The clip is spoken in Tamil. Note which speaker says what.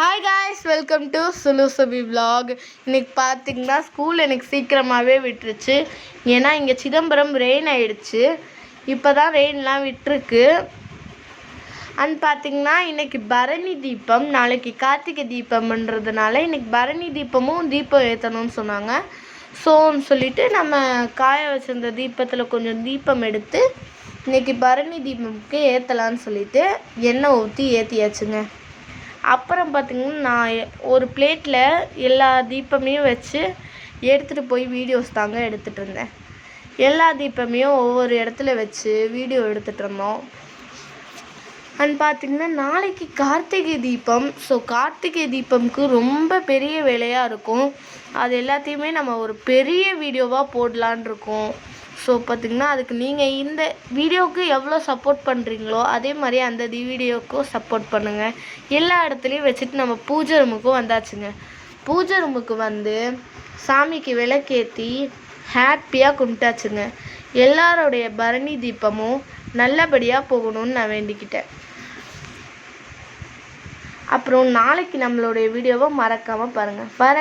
Speaker 1: ஹாய் காய்ஸ், வெல்கம் டு சுலுசுபி vlog. இன்றைக்கி பார்த்திங்கன்னா ஸ்கூல் எனக்கு சீக்கிரமாகவே விட்டுருச்சு. ஏன்னா இங்கே சிதம்பரம் ரெயின் ஆகிடுச்சு. இப்போ தான் ரெயின்லாம் விட்டுருக்கு. அண்ட் பார்த்திங்கன்னா இன்றைக்கி பரணி தீபம், நாளைக்கு கார்த்திகை தீபம்ன்றதுனால இன்றைக்கி பரணி தீபமும் தீபம் ஏற்றணும்னு சொன்னாங்க. ஸோன்னு சொல்லிவிட்டு நம்ம காய வச்சிருந்த தீபத்தில் கொஞ்சம் தீபம் எடுத்து இன்றைக்கி பரணி தீபமுக்கு ஏற்றலான்னு சொல்லிவிட்டு எண்ணெய் ஊற்றி ஏற்றியாச்சுங்க. அப்புறம் பார்த்திங்கன்னா நான் ஒரு பிளேட்டில் எல்லா தீபமையும் வச்சு எடுத்துகிட்டு போய் வீடியோஸ் தாங்க எடுத்துகிட்டு இருந்தேன். எல்லா தீபமையும் ஒவ்வொரு இடத்துல வச்சு வீடியோ எடுத்துகிட்டு இருந்தோம். அண்ட் பார்த்திங்கன்னா நாளைக்கு கார்த்திகை தீபம். ஸோ கார்த்திகை தீபம்க்கு ரொம்ப பெரிய வேலையாக இருக்கும். அது எல்லாத்தையுமே நம்ம ஒரு பெரிய வீடியோவாக போடலான் இருக்கோம். ஸோ பார்த்திங்கன்னா அதுக்கு நீங்கள் இந்த வீடியோவுக்கு எவ்வளோ சப்போர்ட் பண்ணுறீங்களோ அதே மாதிரி அந்த வீடியோவுக்கும் சப்போர்ட் பண்ணுங்கள். எல்லா இடத்துலையும் வச்சுட்டு நம்ம பூஜை ரூமுக்கும் வந்தாச்சுங்க. பூஜை ரூமுக்கு வந்து சாமிக்கு விளக்கேற்றி ஹாப்பியாக கும்பிட்டாச்சுங்க. எல்லாரோடைய பரணி தீபமும் நல்லபடியாக போகணும்னு நான் வேண்டிக்கிட்டேன். அப்புறம் நாளைக்கு நம்மளுடைய வீடியோவை மறக்காமல் பாருங்கள். பாய்.